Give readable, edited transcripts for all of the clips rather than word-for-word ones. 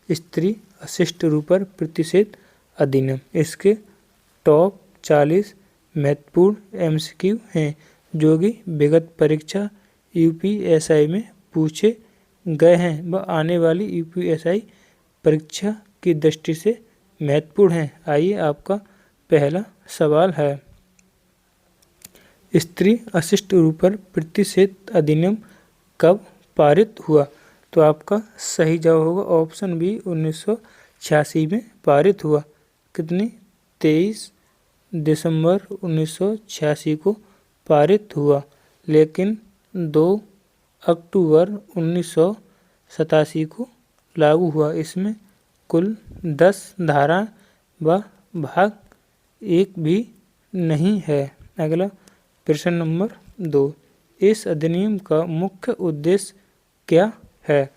स्त्री अशिष्ट रूपर प्रतिषेध अधिनियम। इसके टॉप 40 महत्वपूर्ण MCQ हैं जो कि विगत परीक्षा UPSI में पूछे गए हैं व आने वाली UPSI परीक्षा की दृष्टि से महत्वपूर्ण हैं। आइए आपका पहला सवाल है, स्त्री अशिष्ट रूपर प्रतिषेध अधिनियम कब पारित हुआ? तो आपका सही जवाब होगा ऑप्शन बी 1986 में पारित हुआ। कितनी? 23 दिसंबर 1986 को पारित हुआ, लेकिन 2 अक्टूबर 1987 को लागू हुआ। इसमें कुल 10 धारा व भाग 1 भी नहीं है। अगला प्रश्न नंबर 2, इस अधिनियम का मुख्य उद्देश्य क्या है?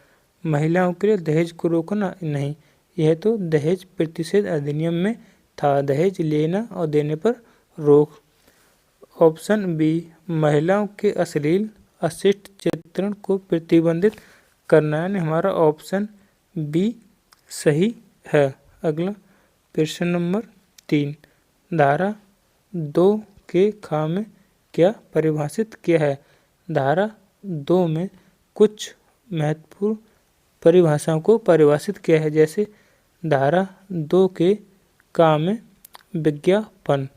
महिलाओं के लिए दहेज को रोकना? नहीं, यह तो दहेज प्रतिषेध अधिनियम में था, दहेज लेना और देने पर रोक। ऑप्शन बी, महिलाओं के अश्लील अशिष्ट चित्रण को प्रतिबंधित करना, यानी हमारा ऑप्शन बी सही है। अगला प्रश्न नंबर 3, धारा 2 के ख में क्या परिभाषित किया है? धारा 2 में कुछ महत्वपूर्ण परिभाषाओं को परिभाषित किया है, जैसे धारा 2 के क में विज्ञापन,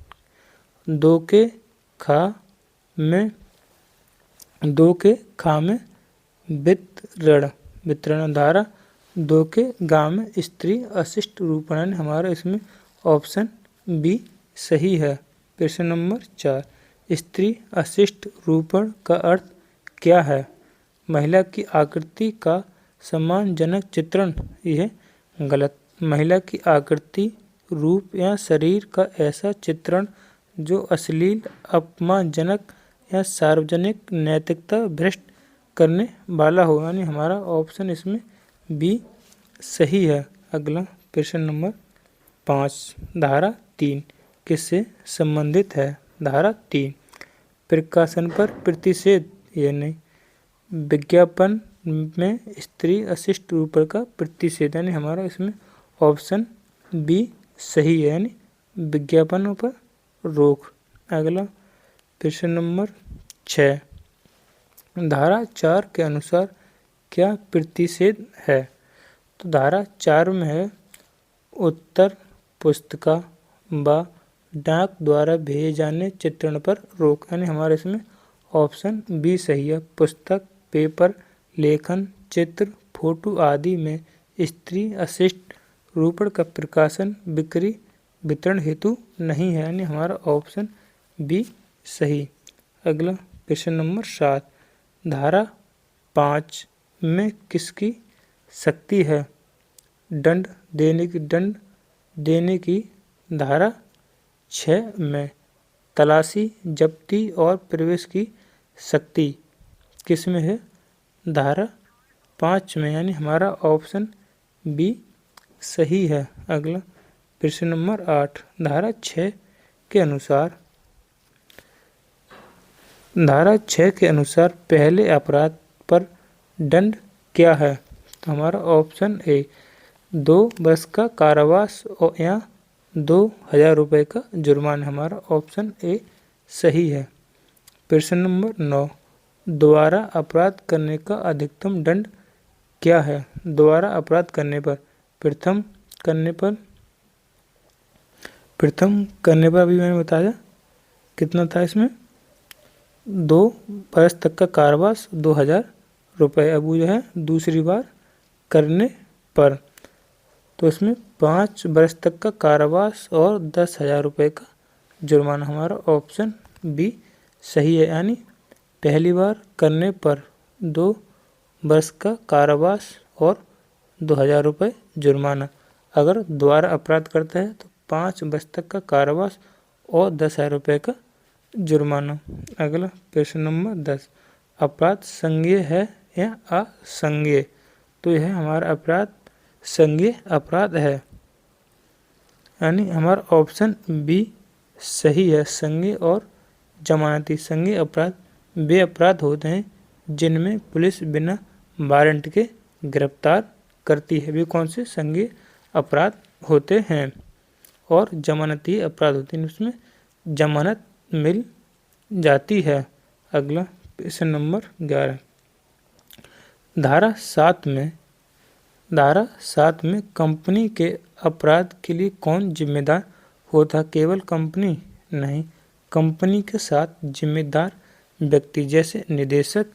2 के ख में वितरण, धारा 2 के ग में स्त्री अशिष्ट रूपण, हमारा इसमें ऑप्शन बी सही है। प्रश्न नंबर 4, स्त्री अशिष्ट रूपण का अर्थ क्या है? महिला की आकृति का सम्मानजनक चित्रण, यह गलत। महिला की आकृति, रूप या शरीर का ऐसा चित्रण जो अश्लील, अपमानजनक या सार्वजनिक नैतिकता भ्रष्ट करने वाला हो, यानी हमारा ऑप्शन इसमें बी सही है। अगला प्रश्न नंबर 5, धारा 3 किससे संबंधित है? धारा 3 प्रकाशन पर प्रतिषेध, यानी विज्ञापन में स्त्री अशिष्ट रूपण का प्रतिषेध, यानी हमारा इसमें ऑप्शन बी सही है, यानी विज्ञापनों पर रोक। अगला प्रश्न नंबर 6, धारा 4 के अनुसार क्या प्रतिषेध है? तो धारा 4 में है उत्तर पुस्तिका व डाक द्वारा भेजे जाने चित्रण पर रोक, यानी हमारे इसमें ऑप्शन बी सही है। पुस्तक, पेपर, लेखन, चित्र, फोटो आदि में स्त्री अशिष्ट रूपण का प्रकाशन, बिक्री, वितरण हेतु नहीं है, यानी हमारा ऑप्शन बी सही। अगला प्रश्न नंबर 7, धारा 5 में किसकी शक्ति है? दंड देने की। धारा 6 में तलाशी, जब्ती और प्रवेश की शक्ति किस में है? धारा 5 में, यानी हमारा ऑप्शन बी सही है। अगला प्रश्न नंबर 8, धारा 6 के अनुसार पहले अपराध पर दंड क्या है? तो हमारा ऑप्शन ए 2 वर्ष का कारावास और या 2000 रुपये का जुर्माना, हमारा ऑप्शन ए सही है। प्रश्न नंबर 9, दोबारा अपराध करने का अधिकतम दंड क्या है? दोबारा अपराध करने पर, प्रथम करने पर अभी मैंने बताया कितना था, इसमें 2 वर्ष तक का कारावास 2000 रुपये। अब वो जो है दूसरी बार करने पर, तो इसमें 5 वर्ष तक का कारावास और 10,000 रुपये का जुर्माना, हमारा ऑप्शन बी सही है। यानी पहली बार करने पर 2 वर्ष का कारावास और 2000 रुपये जुर्माना, अगर दोबारा अपराध करता है तो 5 वर्ष तक का कारावास और 10,000 रुपये का जुर्माना। अगला प्रश्न नंबर 10, अपराध संज्ञेय है या असंज्ञेय? तो यह हमारा अपराध संज्ञेय अपराध है, यानी हमारा ऑप्शन बी सही है। संज्ञेय और जमानती। संज्ञेय अपराध वे अपराध होते हैं जिनमें पुलिस बिना वारंट के गिरफ्तार करती है। वे कौन से संज्ञेय अपराध होते हैं और जमानती अपराध होते हैं, उसमें जमानत मिल जाती है। अगला प्रश्न नंबर 11, धारा 7 में कंपनी के अपराध के लिए कौन जिम्मेदार होता है? केवल कंपनी नहीं, कंपनी के साथ जिम्मेदार व्यक्ति जैसे निदेशक,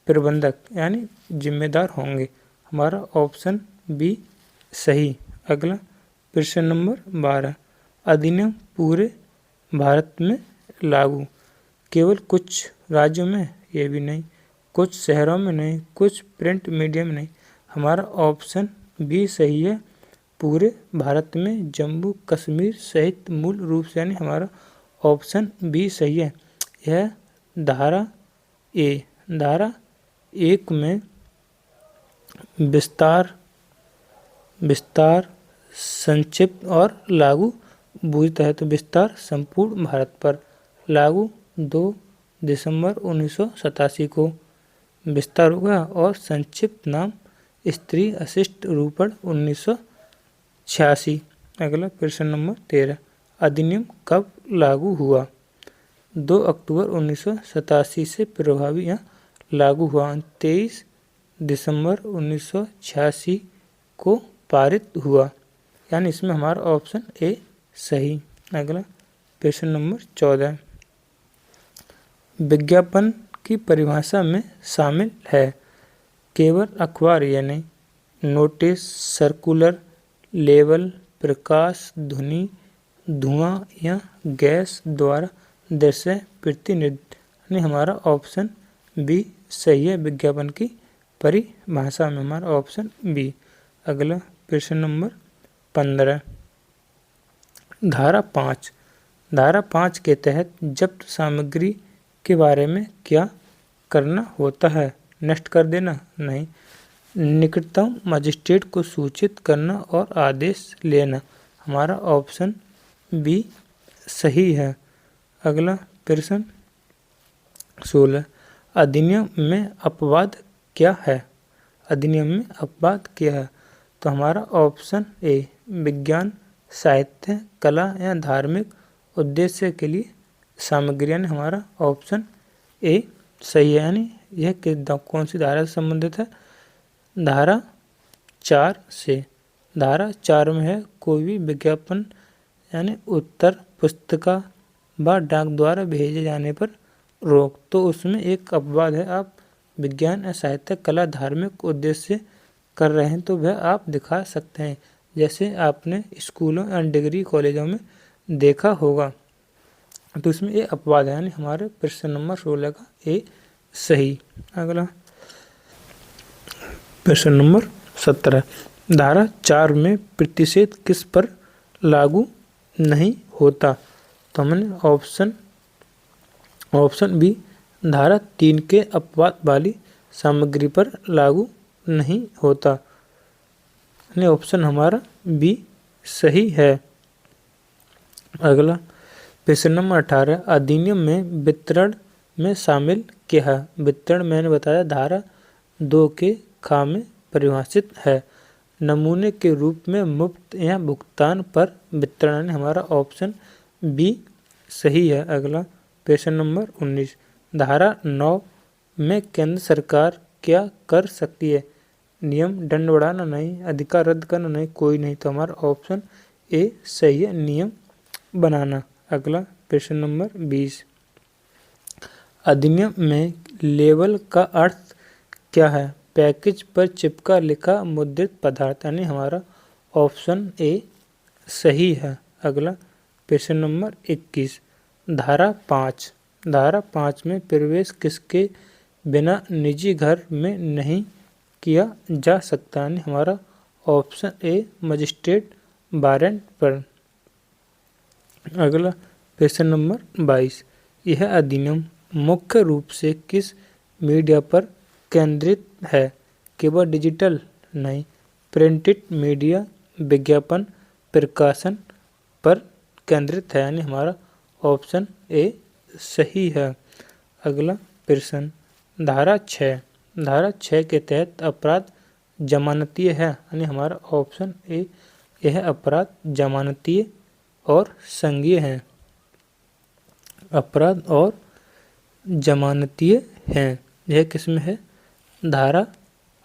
प्रबंधक यानी जिम्मेदार होंगे। हमारा ऑप्शन बी सही। अगला प्रश्न नंबर 12, अधिनियम पूरे भारत में लागू? केवल कुछ राज्यों में, ये भी नहीं, कुछ शहरों में नहीं, कुछ प्रिंट मीडिया में नहीं। हमारा ऑप्शन बी सही है, पूरे भारत में जम्मू कश्मीर सहित मूल रूप से, यानी हमारा ऑप्शन बी सही है। यह धारा 1 में विस्तार, संक्षिप्त और लागू बूझता है। तो विस्तार संपूर्ण भारत पर, लागू 2 दिसंबर 1987 को विस्तार होगा और संक्षिप्त नाम स्त्री अशिष्ट रूपण 1986। अगला प्रश्न नंबर 13, अधिनियम कब लागू हुआ? 2 अक्टूबर 1987 से प्रभावी या लागू हुआ। 23 दिसंबर 1986 को पारित हुआ, यानी इसमें हमारा ऑप्शन ए सही। अगला प्रश्न नंबर 14, विज्ञापन की परिभाषा में शामिल है? केवल अखबार या नहीं, नोटिस, सर्कुलर, लेबल, प्रकाश, ध्वनि, धुआं या गैस द्वारा दर्शाए प्रतिनिधित्व, यानी हमारा ऑप्शन बी सही है। विज्ञापन की परिभाषा में हमारा ऑप्शन बी। अगला प्रश्न नंबर 15, धारा 5 के तहत जब्त सामग्री के बारे में क्या करना होता है? नष्ट कर देना? नहीं, निकटतम मजिस्ट्रेट को सूचित करना और आदेश लेना। हमारा ऑप्शन बी सही है। अगला प्रश्न 16, अधिनियम में अपवाद क्या है? अधिनियम में अपवाद क्या है? तो हमारा ऑप्शन ए विज्ञान, साहित्य, कला या धार्मिक उद्देश्य के लिए सामग्री, यानी हमारा ऑप्शन ए सही है। यानी यह कौन सी धारा से संबंधित है? धारा 4 से। धारा 4 में है कोई भी विज्ञापन यानी उत्तर पुस्तिका व डाक द्वारा भेजे जाने पर रोक। तो उसमें एक अपवाद है, आप विज्ञान या साहित्य, कला, धार्मिक उद्देश्य कर रहे हैं तो वह आप दिखा सकते हैं, जैसे आपने स्कूलों या डिग्री कॉलेजों में देखा होगा। तो इसमें ये अपवाद है, यानी हमारे प्रश्न नंबर 16 का ए सही। अगला प्रश्न नंबर 17, धारा 4 में प्रतिषेध किस पर लागू नहीं होता? तो हमने ऑप्शन बी धारा 3 के अपवाद वाली सामग्री पर लागू नहीं होता, यानी ऑप्शन हमारा बी सही है। अगला प्रश्न नंबर 18, अधिनियम में वितरण में शामिल क्या है? वितरण मैंने बताया धारा 2 के ख में परिभाषित है। नमूने के रूप में मुफ्त या भुगतान पर वितरण, हमारा ऑप्शन बी सही है। अगला प्रश्न नंबर 19, धारा 9 में केंद्र सरकार क्या कर सकती है? नियम दंड बढ़ाना? नहीं, अधिकार रद्द करना? नहीं, कोई नहीं। तो हमारा ऑप्शन ए सही है, नियम बनाना। अगला प्रश्न नंबर 20, अधिनियम में लेबल का अर्थ क्या है? पैकेज पर चिपका लिखा मुद्रित पदार्थ, यानी हमारा ऑप्शन ए सही है। अगला प्रश्न नंबर 21, धारा 5 में प्रवेश किसके बिना निजी घर में नहीं किया जा सकता, यानी हमारा ऑप्शन ए मजिस्ट्रेट वारंट पर। अगला प्रश्न नंबर 22, यह अधिनियम मुख्य रूप से किस मीडिया पर केंद्रित है? केवल डिजिटल? नहीं, प्रिंटेड मीडिया, विज्ञापन, प्रकाशन पर केंद्रित है, यानी हमारा ऑप्शन ए सही है। अगला प्रश्न, धारा 6 के तहत अपराध जमानतीय है, यानी हमारा ऑप्शन ए यह अपराध जमानतीय और संज्ञेय हैं। अपराध और जमानतीय हैं। यह किसमें है? धारा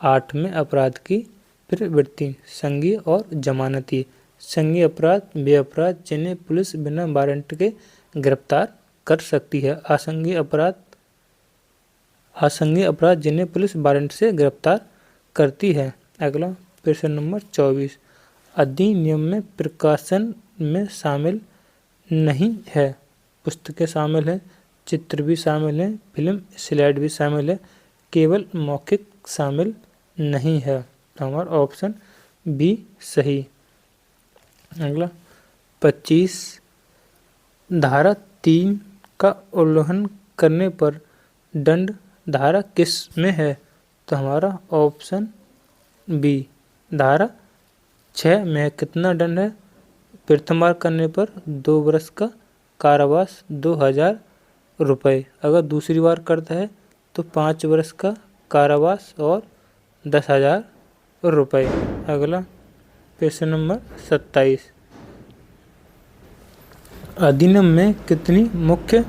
8 में अपराध की प्रवृत्ति। संज्ञेय और जमानतीय। संज्ञेय अपराध वे अपराध जिन्हें पुलिस बिना वारंट के गिरफ्तार कर सकती है। असंज्ञेय अपराध जिन्हें पुलिस वारंट से गिरफ्तार करती है। अगला प्रश्न नंबर 24। अधिनियम में प्रकाशन में शामिल नहीं है। पुस्तकें शामिल है, चित्र भी शामिल है, फिल्म स्लाइड भी शामिल है, केवल मौखिक शामिल नहीं है। तो हमारा ऑप्शन बी सही। अगला 25। धारा 3 का उल्लंघन करने पर दंड धारा किस में है? तो हमारा ऑप्शन बी धारा 6 में। कितना दंड है? प्रथम बार करने पर 2 वर्ष का कारावास 2000 रुपये। अगर दूसरी बार करता है तो 5 वर्ष का कारावास और 10,000 रुपये। अगला प्रश्न नंबर 27। अधिनियम में कितनी मुख्य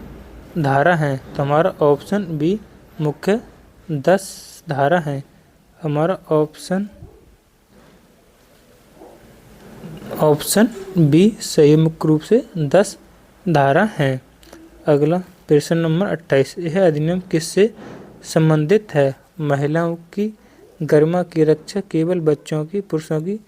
धारा हैं? तो हमारा ऑप्शन बी मुख्य 10 धारा हैं। हमारा ऑप्शन बी सही मुख्य रूप से 10 धारा हैं। अगला प्रश्न नंबर 28। यह अधिनियम किससे संबंधित है? महिलाओं की गरिमा की रक्षा केवल बच्चों की, पुरुषों की,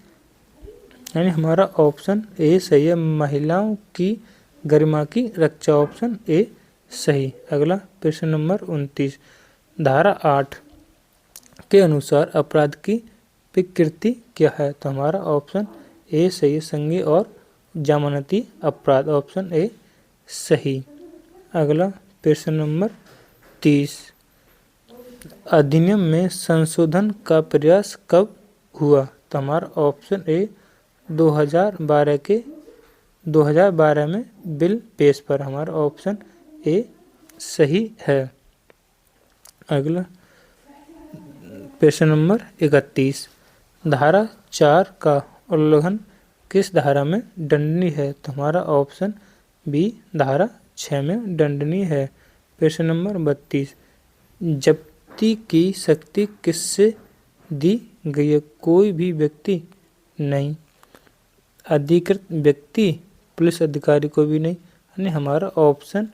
यानी हमारा ऑप्शन ए सही है। महिलाओं की गरिमा की रक्षा, ऑप्शन ए सही। अगला प्रश्न नंबर 29। धारा 8 के अनुसार अपराध की प्रकृति क्या है? तो हमारा ऑप्शन ए सही। संज्ञेय और जमानती अपराध, ऑप्शन ए सही। अगला प्रश्न नंबर 30। अधिनियम में संशोधन का प्रयास कब हुआ? तो हमारा ऑप्शन ए 2012 में बिल पेश पर, हमारा ऑप्शन ए सही है। अगला प्रश्न नंबर 31। धारा 4 का उल्लंघन किस धारा में दंडनीय है? तो हमारा ऑप्शन बी धारा 6 में दंडनीय है। प्रश्न नंबर 32। जब्ती की शक्ति किससे दी गई है? कोई भी व्यक्ति नहीं। अधिकृत व्यक्ति पुलिस अधिकारी को भी नहीं, यानी हमारा ऑप्शन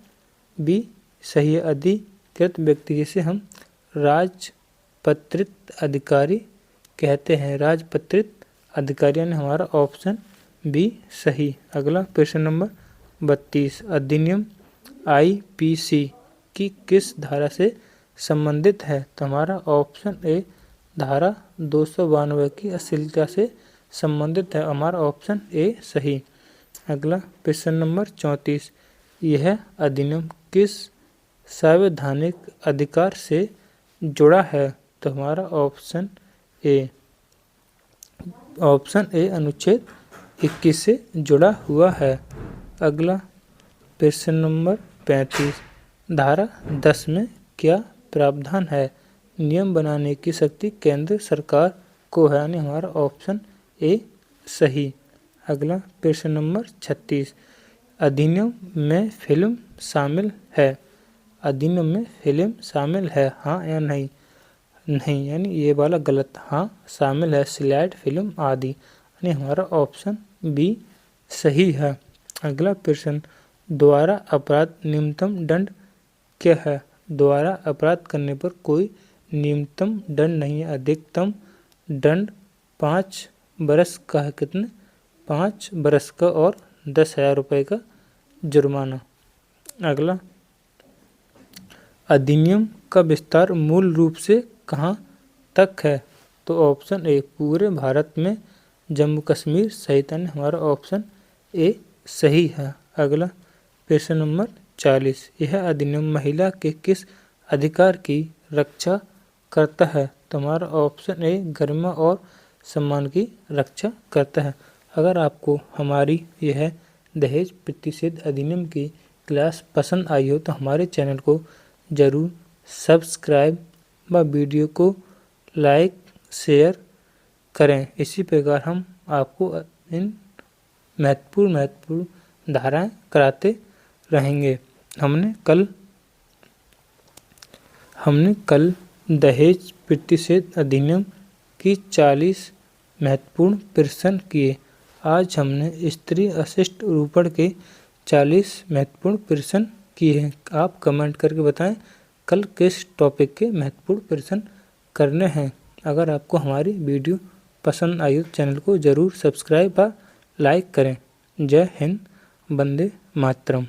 बी सही है। अधिकृत व्यक्ति जिसे हम राजपत्रित अधिकारी कहते हैं, राजपत्रित अधिकारी, यानी हमारा ऑप्शन बी सही। अगला प्रश्न नंबर 32। अधिनियम IPC की किस धारा से संबंधित है? तो हमारा ऑप्शन ए धारा 292 की अश्लीलता से संबंधित है, हमारा ऑप्शन ए सही। अगला प्रश्न नंबर 34। यह अधिनियम किस संवैधानिक अधिकार से जुड़ा है? तो हमारा ऑप्शन ए अनुच्छेद 21 से जुड़ा हुआ है। अगला प्रश्न नंबर 35। धारा 10 में क्या प्रावधान है? नियम बनाने की शक्ति केंद्र सरकार को है, यानी हमारा ऑप्शन ए सही। अगला प्रश्न नंबर 36। अधिनियम में फिल्म शामिल है? अधिनियम में फिल्म शामिल है, हाँ या नहीं? नहीं, यानी ये वाला गलत। हाँ शामिल है, स्लाइड फिल्म आदि, यानी हमारा ऑप्शन बी सही है। अगला प्रश्न। द्वारा अपराध न्यूनतम दंड क्या है? द्वारा अपराध करने पर कोई न्यूनतम दंड नहीं है। अधिकतम दंड 5 बरस का है। कितने? 5 बरस का और 10,000 रुपये का जुर्माना। अगला अधिनियम का विस्तार मूल रूप से कहाँ तक है? तो ऑप्शन ए पूरे भारत में, जम्मू कश्मीर सहित, अन्य, हमारा ऑप्शन ए सही है। अगला प्रश्न नंबर 40। यह अधिनियम महिला के किस अधिकार की रक्षा करता है? तो हमारा ऑप्शन ए गरिमा और सम्मान की रक्षा करता है। अगर आपको हमारी यह दहेज प्रतिषेध अधिनियम की क्लास पसंद आई हो तो हमारे चैनल को ज़रूर सब्सक्राइब व वीडियो को लाइक शेयर करें। इसी प्रकार हम आपको इन महत्वपूर्ण धाराएं कराते रहेंगे। हमने कल दहेज प्रतिषेध अधिनियम की 40 महत्वपूर्ण प्रश्न किए। आज हमने स्त्री अशिष्ट रूपण के 40 महत्वपूर्ण प्रश्न किए हैं। आप कमेंट करके बताएं कल किस टॉपिक के महत्वपूर्ण प्रश्न करने हैं। अगर आपको हमारी वीडियो पसंद आई तो चैनल को ज़रूर सब्सक्राइब व लाइक करें। जय हिंद, वंदे मातरम।